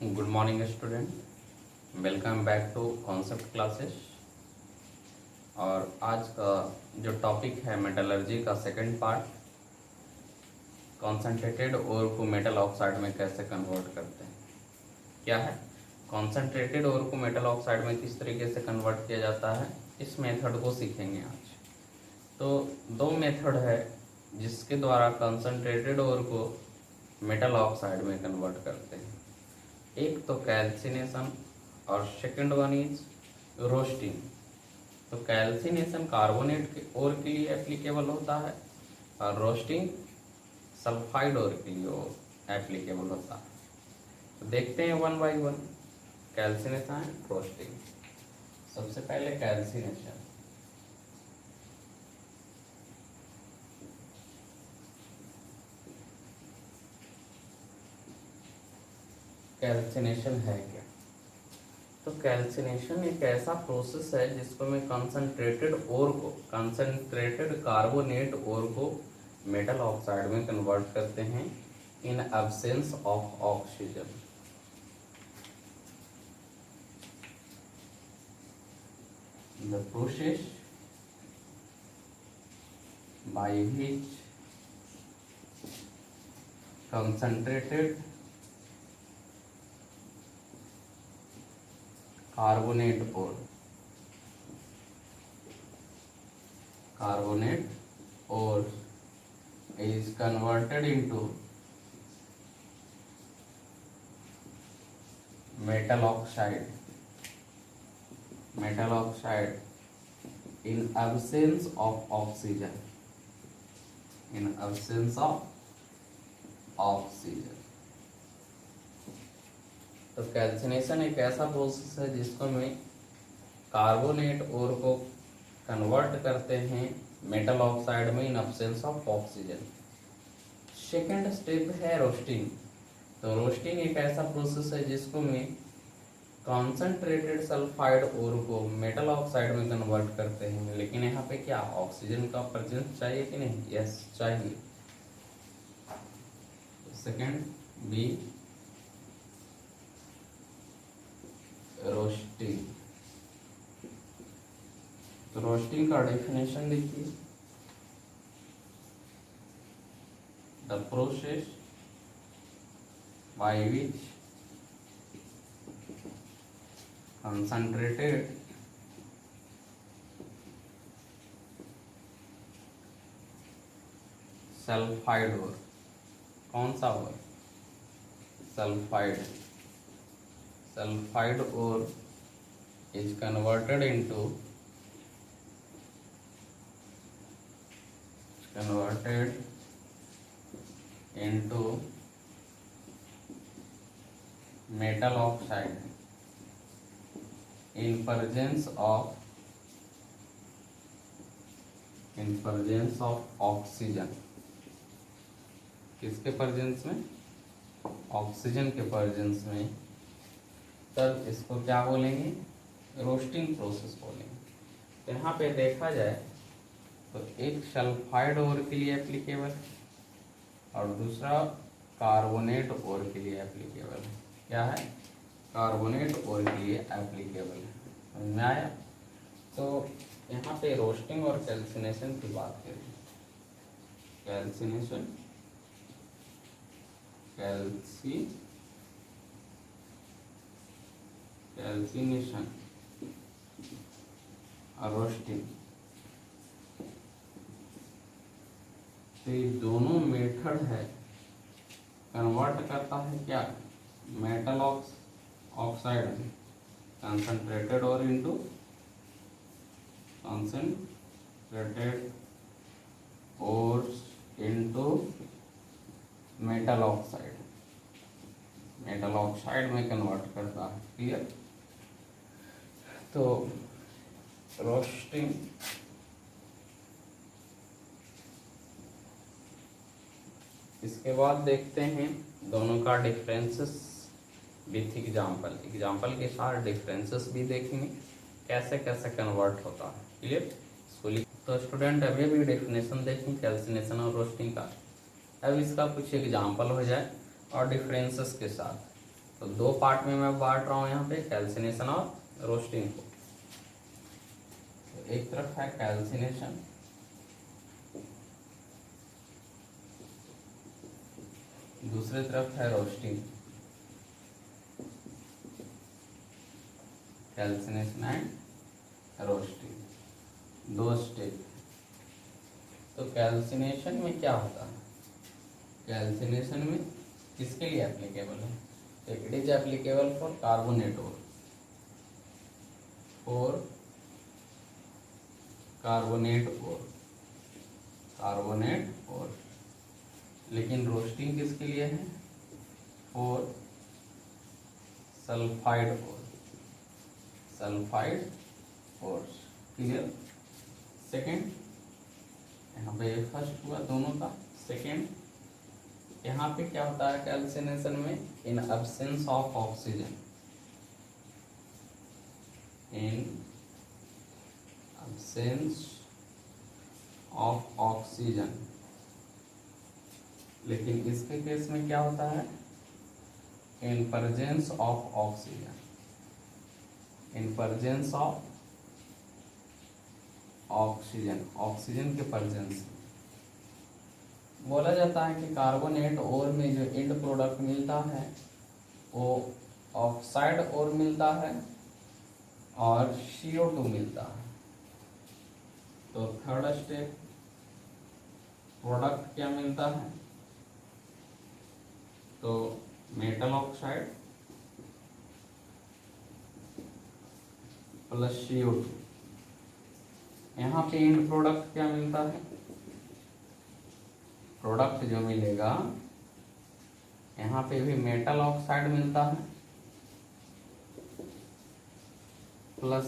Good morning student, welcome back to concept classes. और आज का जो टॉपिक है मेटलर्जी का सेकंड पार्ट, कॉन्सेंट्रेटेड ओर को मेटल ऑक्साइड में कैसे कन्वर्ट करते हैं। क्या है कॉन्सेंट्रेटेड ओर को मेटल ऑक्साइड में किस तरीके से कन्वर्ट किया जाता है, इस मेथड को सीखेंगे आज। तो दो मेथड है जिसके द्वारा कॉन्सेंट्रेटेड ओर को मेटल ऑक्साइड में कन्वर्ट करते हैं। एक तो कैल्सिनेशन और सेकंड वन इज रोस्टिंग। तो कैल्सिनेशन कार्बोनेट ओर के लिए एप्लीकेबल होता है और रोस्टिंग सल्फाइड ओर के लिए एप्लीकेबल होता है। तो देखते हैं one by one calcination and roasting. सबसे पहले कैल्सिनेशन। कैल्सिनेशन है क्या? तो कैल्सिनेशन एक ऐसा प्रोसेस है जिसको में कंसंट्रेटेड कार्बोनेट ओर को मेटल ऑक्साइड में कन्वर्ट करते हैं in absence of oxygen. The process by which concentrated carbonate ore is converted into metal oxide in absence of oxygen. तो कैल्सिनेशन एक ऐसा प्रोसेस है जिसको में कार्बोनेट ओर को कन्वर्ट करते हैं मेटल ऑक्साइड में in absence of oxygen. Second step है रोस्टिंग। तो रोस्टिंग एक ऐसा प्रोसेस है जिसको में कॉन्सेंट्रेटेड सल्फाइड ओर को मेटल ऑक्साइड में कन्वर्ट करते हैं, लेकिन यहाँ पे क्या ऑक्सीजन का प्रेजेंस चाहिए कि नहीं? यस चाहिए। Second B roasting. तो रोस्टिंग का डेफिनेशन देखिए, the process by which concentrated sulphide ore, कौन सा ore? Sulphide ore is converted into metal oxide in presence of oxygen. किसके प्रेजेंस में? ऑक्सीजन के प्रेजेंस में। तब इसको क्या बोलेंगे? रोस्टिंग प्रोसेस बोलेंगे। तो यहाँ पे देखा जाए तो एक सल्फाइड ओर के लिए एप्लीकेबल और दूसरा कार्बोनेट ओर के लिए एप्लीकेबल है। क्या है? कार्बोनेट ओर के लिए एप्लीकेबल है। समझ में आया? तो यहाँ पे रोस्टिंग और कैल्सिनेशन की बात करें। कैल्सिनेशन और रोस्टिंग, तो ये दोनों मेथड है कन्वर्ट करता है क्या? मेटल ऑक्साइड कंसंट्रेटेड और इनटू मेटल ऑक्साइड में कन्वर्ट करता है। क्लियर? तो रोस्टिंग इसके बाद देखते हैं दोनों का डिफरेंसेस विथ एग्जाम्पल के साथ डिफरेंसेस भी देखेंगे कैसे कैसे कन्वर्ट होता है। क्लियर? तो स्टूडेंट अभी भी डेफिनेशन देखें कैल्सिनेशन और रोस्टिंग का। अब इसका कुछ एग्जाम्पल हो जाए और डिफरेंसेस के साथ। तो दो पार्ट में मैं बांट रहा हूँ यहाँ पे, कैल्सिनेशन और रोस्टिंग को। तो एक तरफ है कैल्सिनेशन, दूसरी तरफ है रोस्टिंग। कैल्सिनेशन एंड रोस्टिंग, दो स्टेप। तो कैल्सिनेशन में क्या होता है, कैल्सिनेशन में किसके लिए एप्लीकेबल है, तो it is applicable for carbonate ore, for carbonate ore, carbonate ore. लेकिन रोस्टिंग किसके लिए है, for sulphide ore, sulphide ore. Clear. Second, यहाँ पे फर्स्ट हुआ दोनों का। सेकेंड, यहाँ पे क्या होता है कैल्सिनेशन में, इन absence of oxygen, in absence of oxygen. लेकिन इसके केस में क्या होता है, in presence of oxygen, in presence of oxygen, oxygen के प्रेजेंस। बोला जाता है कि कार्बोनेट ओर में जो एंड प्रोडक्ट मिलता है वो ऑक्साइड ओर मिलता है और CO2 मिलता है। तो थर्ड स्टेप, प्रोडक्ट क्या मिलता है, तो मेटल ऑक्साइड प्लस CO2। यहाँ पे एंड प्रोडक्ट क्या मिलता है, प्रोडक्ट जो मिलेगा यहाँ पे भी मेटल ऑक्साइड मिलता है प्लस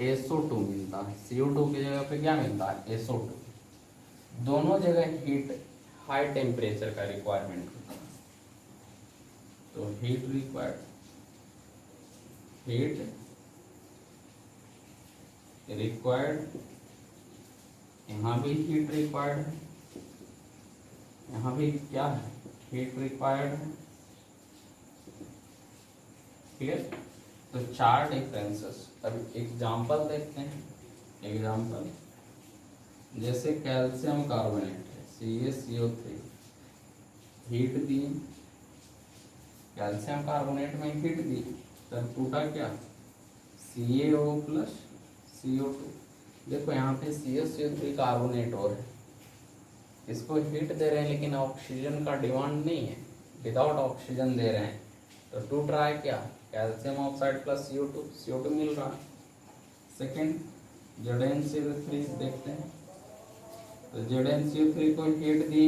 SO2 मिलता है। CO2 की जगह पे क्या मिलता है, SO2। दोनों जगह हीट, हाई टेम्परेचर का रिक्वायरमेंट होता है। तो हीट रिक्वायर्ड, हीट रिक्वायर्ड, यहाँ भी हीट रिक्वायर्ड है, यहाँ भी क्या है, हीट रिक्वायर्ड है। क्लियर। तो चार डिफरेंसेस। अब एग्जांपल देखते हैं। एग्जांपल जैसे कैल्शियम कार्बोनेट है, CaCO3, हीट दी, कैल्शियम कार्बोनेट में हीट दी, तब टूटा क्या, CaO प्लस CO2। देखो यहाँ पे CaCO3 कार्बोनेट और है, इसको हीट दे रहे हैं लेकिन ऑक्सीजन का डिमांड नहीं है, विदाउट ऑक्सीजन दे रहे हैं, तो टूट रहा है क्या, कैल्शियम ऑक्साइड प्लस CO2 मिल रहा है। सेकेंड, ZnCO3 देखते हैं। तो ZnCO3 को हीट दी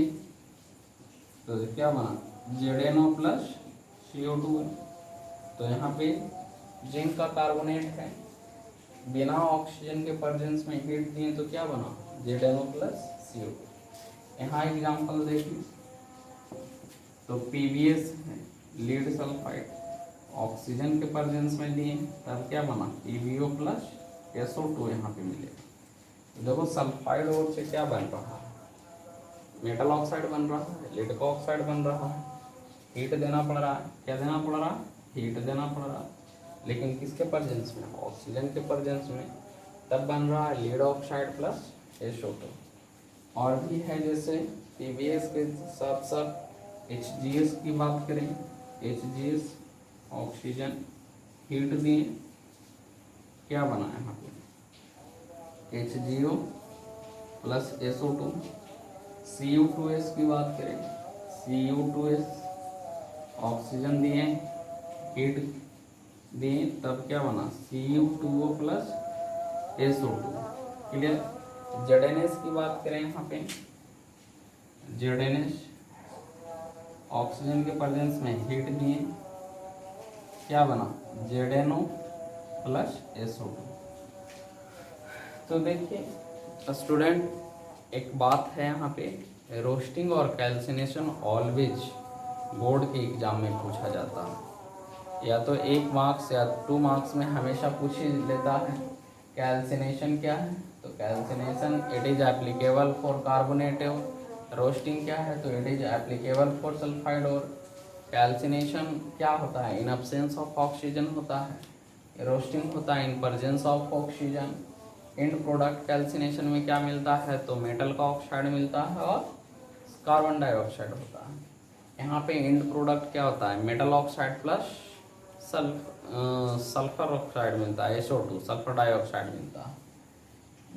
तो क्या बना, ZnO प्लस CO2। तो यहाँ पे जिंक का कार्बोनेट है, बिना ऑक्सीजन के प्रेजेंस में हीट दिए तो क्या बना, ZnO प्लस CO2। यहाँ एग्जाम्पल देखिए, तो PbS है, लीड सल्फाइड, ऑक्सीजन के प्रेजेंस में दिए तब क्या बना, PbO प्लस SO2 यहाँ पे मिलेगा। देखो सल्फाइड और से क्या बन रहा है, मेटल ऑक्साइड बन रहा है, लीड का ऑक्साइड बन रहा है, हीट देना पड़ रहा है। क्या देना पड़ रहा है, हीट देना पड़ रहा है, लेकिन किसके प्रेजेंस में, ऑक्सीजन के प्रेजेंस में, तब बन रहा है लीड ऑक्साइड प्लस SO2। और भी है जैसे PbS के साथ साथ HGS की बात करें, HGS ऑक्सीजन हीट दिए, क्या बना यहाँ पे, HgO प्लस SO2। Cu2S की बात करें, Cu2S ऑक्सीजन दिए, हीट दिए, तब क्या बना, Cu2O plus SO2। Clear. ZnS की बात करें, यहाँ पे ZnS ऑक्सीजन के प्रेजेंस में हीट दिए, क्या बना, ZnO प्लस SO2। तो देखिए स्टूडेंट, एक बात है यहाँ पे, रोस्टिंग और कैल्सिनेशन ऑलवेज बोर्ड के एग्जाम में पूछा जाता है, या तो 1 मार्क्स या 2 मार्क्स में हमेशा पूछ ही लेता है। कैल्सिनेशन क्या है, तो calcination it is applicable for carbonate और, रोस्टिंग क्या है, तो it is applicable for sulphide और। कैल्सिनेशन क्या होता है? इन एब्सेंस ऑफ ऑक्सीजन होता है। रोस्टिंग होता है in presence of oxygen. And product calcination में क्या मिलता है? तो मेटल का ऑक्साइड मिलता है और कार्बन डाइऑक्साइड होता है। यहाँ पे एंड प्रोडक्ट क्या होता है? Metal oxide plus sulphur oxide मिलता है, SO2 सल्फर डाइऑक्साइड मिलता है।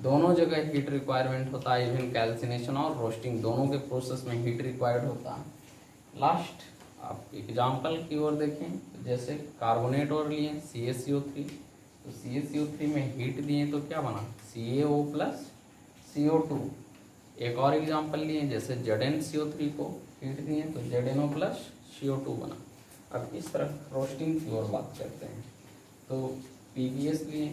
दोनों जगह हीट रिक्वायरमेंट होता है, इवन कैल्सिनेशन और रोस्टिंग दोनों के प्रोसेस में हीट रिक्वायर्ड होता है। लास्ट आप एग्जाम्पल की ओर देखें, जैसे कार्बोनेट और लिए CaCO3, तो CaCO3 में हीट दिए तो क्या बना? CaO plus CO2। एक और एग्जाम्पल लिए, जैसे ZnCO3 को हीट दिए तो ZnO प्लस CO2 बना। अब इस तरह रोस्टिंग की ओर बात करते हैं, तो PbS लिए,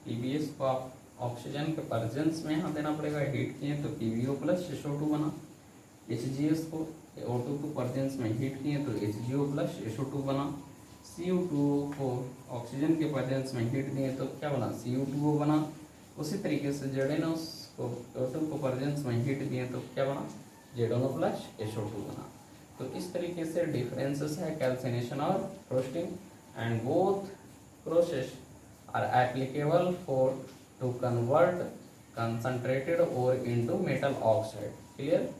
PbS को आप ऑक्सीजन के प्रेजेंस में यहाँ देना पड़ेगा, हीट किए तो PbO प्लस SO2 बना। HGS को O2 को प्रेजेंस में हीट किए तो HGO प्लस SO2 बना। CO2 को ऑक्सीजन के प्रेजेंस में हीट दिए तो क्या बना? CO2 बना। उसी तरीके से ZnO को O2 को प्रेजेंस में हीट दिए तो क्या बना? ZnO प्लस SO2 बना। तो इस तरीके से डिफरेंसेस है कैल्सिनेशन और roasting, and both process are applicable for to convert concentrated और इनटू मेटल ऑक्साइड। क्लियर?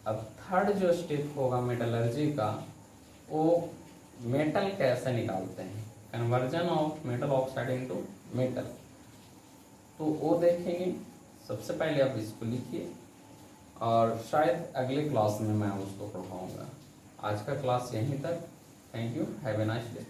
अब थर्ड जो स्टेप होगा मेटलर्जी का, वो मेटल कैसे निकालते हैं, conversion of metal oxide into metal, तो वो देखेंगे। सबसे पहले आप इसको लिखिए और शायद अगले क्लास में मैं उसको पढ़ाऊँगा। आज का क्लास यहीं तक। Thank you, have a nice day.